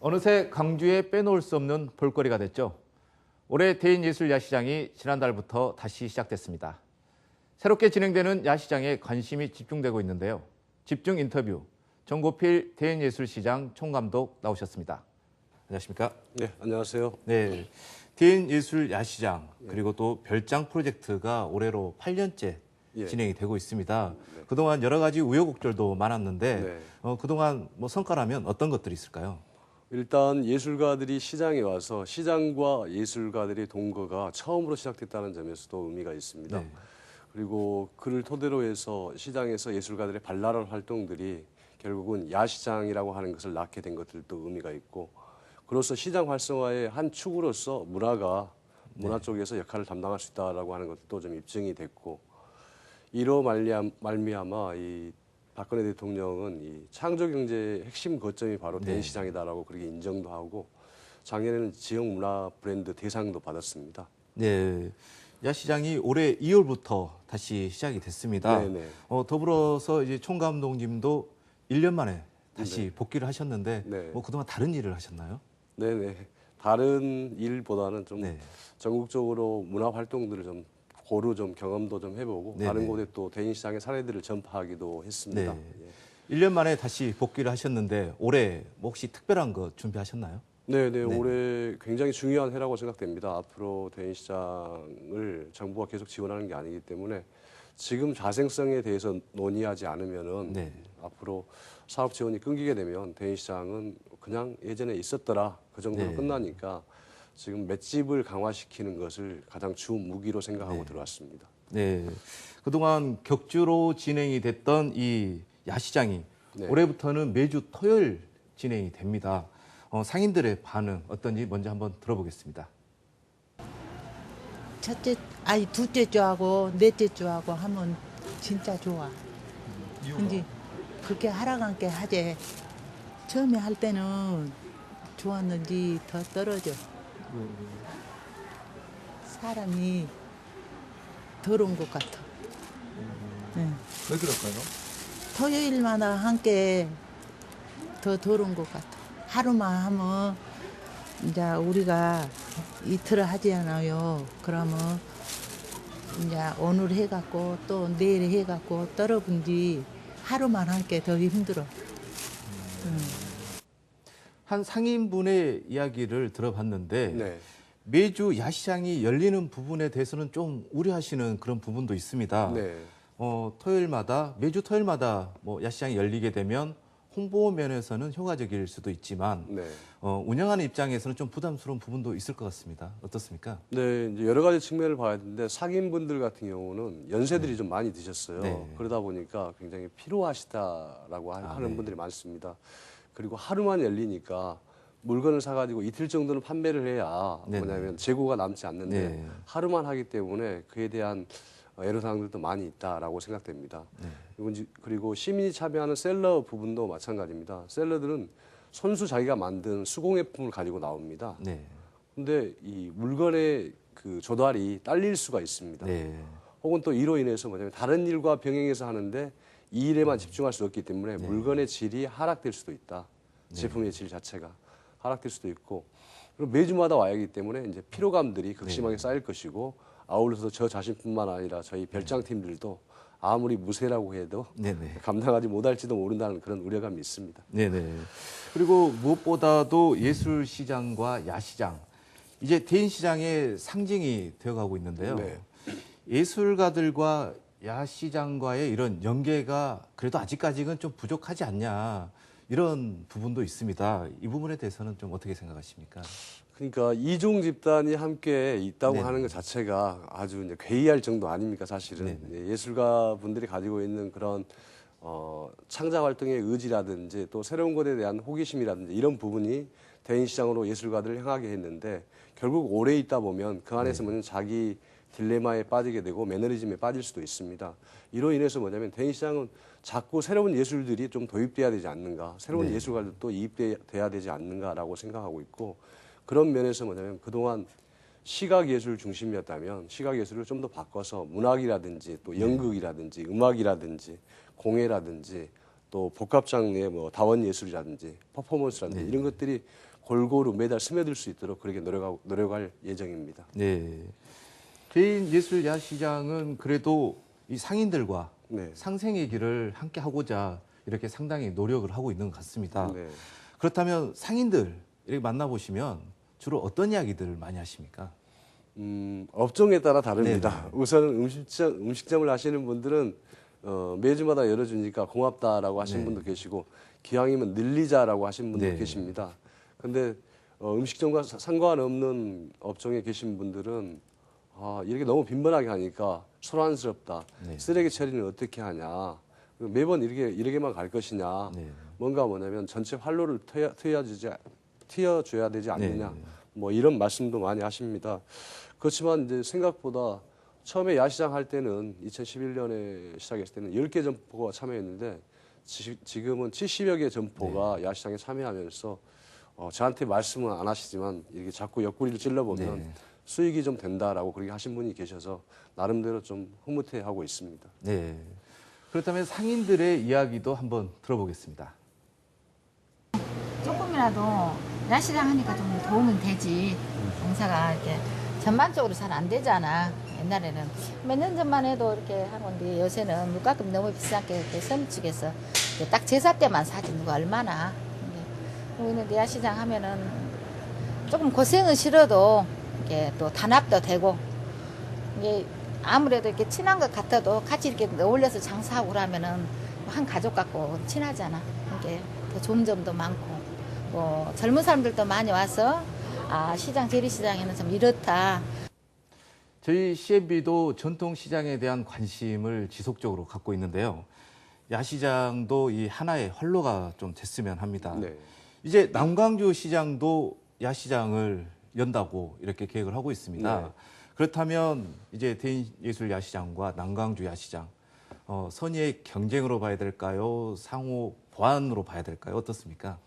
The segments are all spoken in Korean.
어느새 광주에 빼놓을 수 없는 볼거리가 됐죠. 올해 대인예술야시장이 지난달부터 다시 시작됐습니다. 새롭게 진행되는 야시장에 관심이 집중되고 있는데요. 집중 인터뷰, 정고필 대인예술시장 총감독 나오셨습니다. 안녕하십니까? 네, 안녕하세요. 네, 대인예술야시장 그리고 또 별장 프로젝트가 올해로 8년째 진행이 되고 있습니다. 그동안 여러 가지 우여곡절도 많았는데 그동안 성과라면 어떤 것들이 있을까요? 일단 예술가들이 시장에 와서 시장과 예술가들의 동거가 처음으로 시작됐다는 점에서도 의미가 있습니다. 그리고 그를 토대로 해서 시장에서 예술가들의 발랄한 활동들이 결국은 야시장이라고 하는 것을 낳게 된 것들도 의미가 있고, 그로서 시장 활성화의 한 축으로서 문화 쪽에서 역할을 담당할 수 있다라고 하는 것도 좀 입증이 됐고, 이로 말미암아 이 박근혜 대통령은 이 창조경제의 핵심 거점이 바로 대인시장이다라고 그렇게 인정도 하고, 작년에는 지역 문화 브랜드 대상도 받았습니다. 네, 야시장이 올해 2월부터 다시 시작이 됐습니다. 더불어서 이제 총감독님도 1년 만에 다시 복귀를 하셨는데 그동안 다른 일을 하셨나요? 네네. 다른 일보다는 좀 전국적으로 문화 활동들을 좀 고루 좀 경험도 좀 해보고 다른 곳에 또 대인시장의 사례들을 전파하기도 했습니다. 1년 만에 다시 복귀를 하셨는데 올해 혹시 특별한 거 준비하셨나요? 네네. 올해 굉장히 중요한 해라고 생각됩니다. 앞으로 대인시장을 정부가 계속 지원하는 게 아니기 때문에 지금 자생성에 대해서 논의하지 않으면은 앞으로 사업 지원이 끊기게 되면 대인시장은 그냥 예전에 있었더라 그 정도로 끝나니까 지금 맷집을 강화시키는 것을 가장 주 무기로 생각하고 들어왔습니다. 네, 그동안 격주로 진행이 됐던 이 야시장이 올해부터는 매주 토요일 진행이 됩니다. 상인들의 반응 어떤지 먼저 한번 들어보겠습니다. 둘째 주하고 넷째 주하고 하면 진짜 좋아. 근데 그렇게 하락한 게 하재. 처음에 할 때는 좋았는지 더 떨어져. 사람이 덜 온 것 같아. 왜 그럴까요? 토요일마다 함께 더 덜 온 것 같아. 하루만 하면 이제 우리가 이틀을 하지 않아요. 그러면 이제 오늘 해갖고 또 내일 해갖고 떨어본 뒤 하루만 함께 더 힘들어. 한 상인분의 이야기를 들어봤는데 매주 야시장이 열리는 부분에 대해서는 좀 우려하시는 그런 부분도 있습니다. 매주 토요일마다 야시장이 열리게 되면 홍보 면에서는 효과적일 수도 있지만 운영하는 입장에서는 좀 부담스러운 부분도 있을 것 같습니다. 어떻습니까? 네, 이제 여러 가지 측면을 봐야 되는데 상인분들 같은 경우는 연세들이 좀 많이 드셨어요. 그러다 보니까 굉장히 피로하시다라고 하는 분들이 많습니다. 그리고 하루만 열리니까 물건을 사가지고 이틀 정도는 판매를 해야 뭐냐면 재고가 남지 않는데 하루만 하기 때문에 그에 대한 애로사항들도 많이 있다라고 생각됩니다. 그리고 시민이 참여하는 셀러 부분도 마찬가지입니다. 셀러들은 손수 자기가 만든 수공예품을 가지고 나옵니다. 근데 이 물건의 그 조달이 딸릴 수가 있습니다. 혹은 또 이로 인해서 뭐냐면 다른 일과 병행해서 하는데 이 일에만 집중할 수 없기 때문에 물건의 질이 하락될 수도 있다. 제품의 질 자체가 하락될 수도 있고, 그리고 매주마다 와야 하기 때문에 이제 피로감들이 극심하게 쌓일 것이고, 아울러서 저 자신뿐만 아니라 저희 별장팀들도 아무리 무쇠라고 해도 감당하지 못할지도 모른다는 그런 우려감이 있습니다. 그리고 무엇보다도 예술시장과 야시장, 이제 대인시장의 상징이 되어가고 있는데요. 예술가들과 야시장과의 이런 연계가 그래도 아직까지는 좀 부족하지 않냐, 이런 부분도 있습니다. 이 부분에 대해서는 좀 어떻게 생각하십니까? 그러니까 이종 집단이 함께 있다고 하는 것 자체가 아주 이제 괴이할 정도 아닙니까, 사실은. 예술가 분들이 가지고 있는 그런 창작 활동의 의지라든지 또 새로운 것에 대한 호기심이라든지 이런 부분이 대인시장으로 예술가들을 향하게 했는데, 결국 오래 있다 보면 그 안에서 뭐냐면 자기 딜레마에 빠지게 되고 매너리즘에 빠질 수도 있습니다. 이로 인해서 뭐냐면 대인시장은 자꾸 새로운 예술들이 좀 도입돼야 되지 않는가, 새로운 예술가들도 이입돼야 되지 않는가라고 생각하고 있고, 그런 면에서 뭐냐면 그동안 시각예술 중심이었다면 시각예술을 좀 더 바꿔서 문학이라든지 또 연극이라든지 음악이라든지 공예라든지 또 복합 장르의 뭐 다원 예술이라든지 퍼포먼스라든지 이런 것들이 골고루 매달 스며들 수 있도록 그렇게 노력할 예정입니다. 네. 개인 예술 야시장은 그래도 이 상인들과 네. 상생의 길을 함께 하고자 이렇게 상당히 노력을 하고 있는 것 같습니다. 네. 그렇다면 상인들 이렇게 만나보시면 주로 어떤 이야기들을 많이 하십니까? 업종에 따라 다릅니다. 네네. 우선 음식점을 하시는 분들은 매주마다 열어주니까 고맙다라고 하시는 네. 분도 계시고 기왕이면 늘리자라고 하시는 분도 네. 계십니다. 근데 음식점과 상관없는 업종에 계신 분들은 이렇게 너무 빈번하게 하니까 소란스럽다. 네. 쓰레기 처리는 어떻게 하냐. 매번 이렇게만 갈 것이냐. 네. 뭔가 뭐냐면 전체 활로를 튀어줘야 되지 않느냐. 네. 뭐 이런 말씀도 많이 하십니다. 그렇지만 이제 생각보다 처음에 야시장 할 때는 2011년에 시작했을 때는 10개 점포가 참여했는데 지금은 70여 개 점포가 야시장에 참여하면서 저한테 말씀은 안 하시지만 이렇게 자꾸 옆구리를 찔러보면 네. 수익이 좀 된다라고 그렇게 하신 분이 계셔서 나름대로 좀 흐뭇해하고 있습니다. 네. 그렇다면 상인들의 이야기도 한번 들어보겠습니다. 조금이라도 야시장 하니까 좀 도움은 되지. 공사가 이렇게 전반적으로 잘 안 되잖아. 옛날에는 몇 년 전만 해도 이렇게 한 건데 요새는 물가값 너무 비싸게 선축해서 딱 제사 때만 사지 누가 얼마나. 근데 우리는 야시장 하면은 조금 고생은 싫어도 이게 또 단합도 되고 이게 아무래도 이렇게 친한 것 같아도 같이 이렇게 어울려서 장사하고 그러면은 한 가족 같고 친하잖아. 이게 더 좋은 점도 많고 뭐 젊은 사람들도 많이 와서 시장 재래시장에는 좀 이렇다. 저희 CNB도 전통시장에 대한 관심을 지속적으로 갖고 있는데요. 야시장도 이 하나의 활로가 좀 됐으면 합니다. 네. 이제 남광주 시장도 야시장을 연다고 이렇게 계획을 하고 있습니다. 네. 그렇다면 이제 대인예술 야시장과 남광주 야시장 선의의 경쟁으로 봐야 될까요? 상호 보완으로 봐야 될까요? 어떻습니까?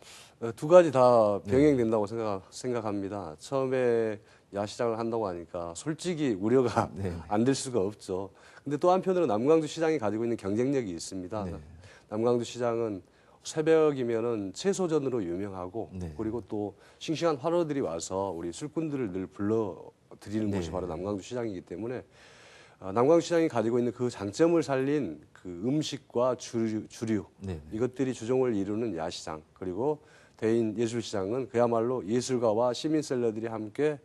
두 가지 다 병행된다고 생각합니다. 처음에 야시장을 한다고 하니까 솔직히 우려가 네. 안 될 수가 없죠. 근데 또 한편으로 남광주 시장이 가지고 있는 경쟁력이 있습니다. 네. 남광주 시장은 새벽이면은 채소전으로 유명하고 네. 그리고 또 싱싱한 화로들이 와서 우리 술꾼들을 늘 불러들이는 곳이 바로 남광주 시장이기 때문에 남광주 시장이 가지고 있는 그 장점을 살린 그 음식과 주류 네. 이것들이 주종을 이루는 야시장 그리고 대인 예술시장은 그야말로 예술가와 시민셀러들이 함께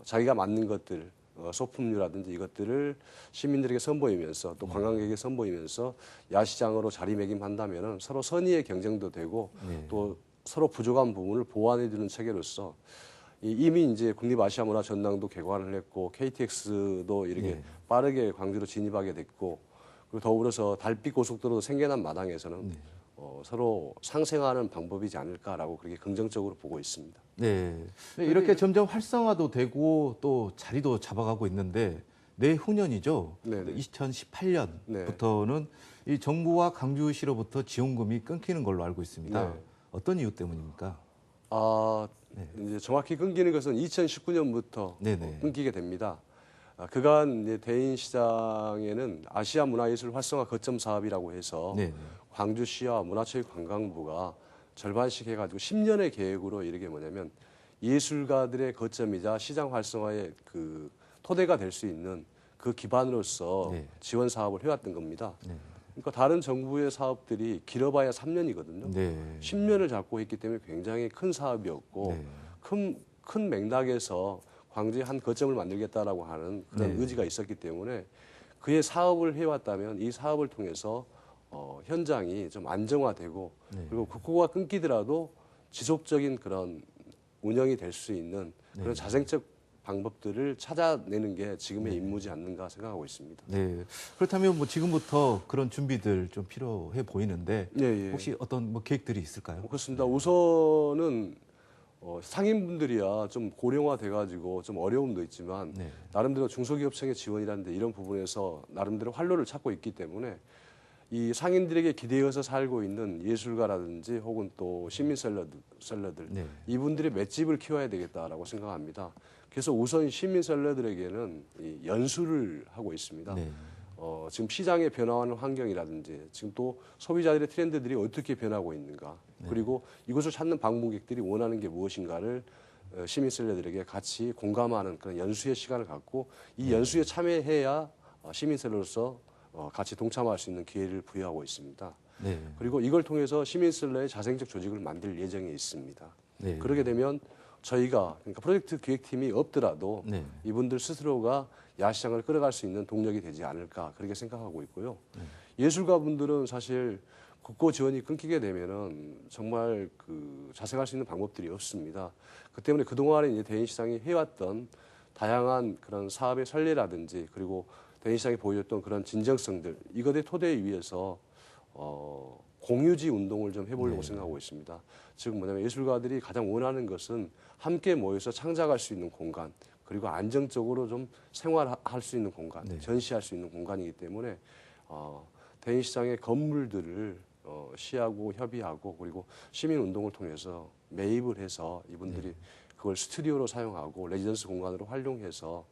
자기가 만든 것들 소품류라든지 이것들을 시민들에게 선보이면서 또 관광객에게 선보이면서 야시장으로 자리매김한다면은 서로 선의의 경쟁도 되고 또 서로 부족한 부분을 보완해주는 체계로서 이미 이제 국립아시아문화전당도 개관을 했고 KTX도 이렇게 빠르게 광주로 진입하게 됐고 그리고 더불어서 달빛 고속도로도 생겨난 마당에서는 서로 상생하는 방법이지 않을까라고 그렇게 긍정적으로 보고 있습니다. 네. 이렇게 점점 활성화도 되고 또 자리도 잡아가고 있는데 내후년이죠. 네네. 2018년부터는 이 정부와 강주시로부터 지원금이 끊기는 걸로 알고 있습니다. 네. 어떤 이유 때문입니까? 이제 정확히 끊기는 것은 2019년부터 네네. 끊기게 됩니다. 그간 이제 대인시장에는 아시아 문화예술 활성화 거점 사업이라고 해서 네. 광주시와 문화체육관광부가 절반씩 해가지고 10년의 계획으로 이렇게 뭐냐면 예술가들의 거점이자 시장 활성화의 그 토대가 될 수 있는 그 기반으로서 지원 사업을 해왔던 겁니다. 그러니까 다른 정부의 사업들이 길어봐야 3년이거든요. 10년을 잡고 했기 때문에 굉장히 큰 사업이었고 큰 맥락에서 광주에 한 거점을 만들겠다라고 하는 그런 의지가 있었기 때문에 그의 사업을 해왔다면 이 사업을 통해서 현장이 좀 안정화되고 그리고 국고가 끊기더라도 지속적인 그런 운영이 될 수 있는 그런 자생적 방법들을 찾아내는 게 지금의 임무지 않는가 생각하고 있습니다. 네. 그렇다면 뭐 지금부터 그런 준비들 좀 필요해 보이는데 혹시 어떤 뭐 계획들이 있을까요? 그렇습니다. 우선은 상인분들이야 좀 고령화돼가지고 좀 어려움도 있지만 나름대로 중소기업청의 지원이라는데 이런 부분에서 나름대로 활로를 찾고 있기 때문에 이 상인들에게 기대어서 살고 있는 예술가라든지 혹은 또 시민 셀러들 이분들의 맷집을 키워야 되겠다라고 생각합니다. 그래서 우선 시민 셀러들에게는 이 연수를 하고 있습니다. 지금 시장의 변화하는 환경이라든지 지금 또 소비자들의 트렌드들이 어떻게 변하고 있는가 그리고 이것을 찾는 방문객들이 원하는 게 무엇인가를 시민셀러들에게 같이 공감하는 그런 연수의 시간을 갖고 이 연수에 참여해야 시민셀러로서 같이 동참할 수 있는 기회를 부여하고 있습니다. 네. 그리고 이걸 통해서 시민셀러의 자생적 조직을 만들 예정에 있습니다. 네. 그러게 되면 저희가 그러니까 프로젝트 기획팀이 없더라도 네. 이분들 스스로가 야시장을 끌어갈 수 있는 동력이 되지 않을까 그렇게 생각하고 있고요. 예술가 분들은 사실 국고 지원이 끊기게 되면은 정말 그 자생할 수 있는 방법들이 없습니다. 그 때문에 그동안에 이제 대인시장이 해왔던 다양한 그런 사업의 선례라든지 그리고 대인시장이 보여줬던 그런 진정성들 이것의 토대 위에서 공유지 운동을 좀 해보려고 생각하고 있습니다. 즉 뭐냐면 예술가들이 가장 원하는 것은 함께 모여서 창작할 수 있는 공간 그리고 안정적으로 좀 생활할 수 있는 공간, 전시할 수 있는 공간이기 때문에 대인시장의 건물들을 시하고 협의하고 그리고 시민운동을 통해서 매입을 해서 이분들이 그걸 스튜디오로 사용하고 레지던스 공간으로 활용해서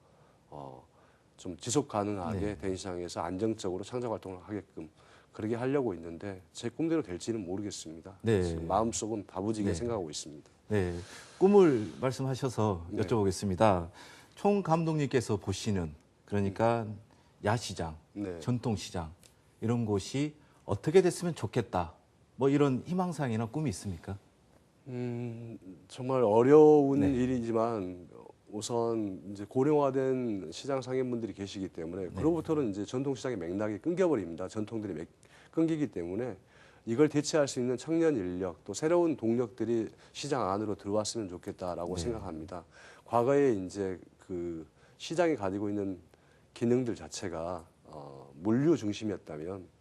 좀 지속 가능하게 대인시장에서 안정적으로 창작 활동을 하게끔 그렇게 하려고 있는데 제 꿈대로 될지는 모르겠습니다. 네. 지금 마음속은 다부지게 생각하고 있습니다. 네, 꿈을 말씀하셔서 네. 여쭤보겠습니다. 총 감독님께서 보시는 그러니까 야시장, 네. 전통시장 이런 곳이 어떻게 됐으면 좋겠다. 뭐 이런 희망사항이나 꿈이 있습니까? 정말 어려운 네. 일이지만 우선 이제 고령화된 시장 상인분들이 계시기 때문에 그로부터는 이제 전통시장의 맥락이 끊겨버립니다. 전통들이 끊기기 때문에 이걸 대체할 수 있는 청년 인력 또 새로운 동력들이 시장 안으로 들어왔으면 좋겠다라고 생각합니다. 과거에 이제 그 시장이 가지고 있는 기능들 자체가 물류 중심이었다면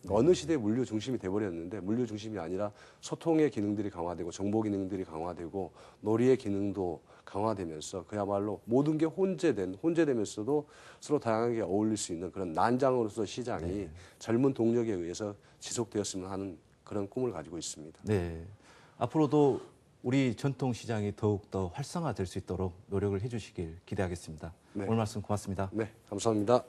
어느 시대에 물류 중심이 돼버렸는데 물류 중심이 아니라 소통의 기능들이 강화되고 정보 기능들이 강화되고 놀이의 기능도 강화되면서 그야말로 모든 게 혼재되면서도 서로 다양하게 어울릴 수 있는 그런 난장으로서 시장이 젊은 동력에 의해서 지속되었으면 하는 그런 꿈을 가지고 있습니다. 네. 앞으로도 우리 전통시장이 더욱더 활성화될 수 있도록 노력을 해주시길 기대하겠습니다. 네. 오늘 말씀 고맙습니다. 네, 감사합니다.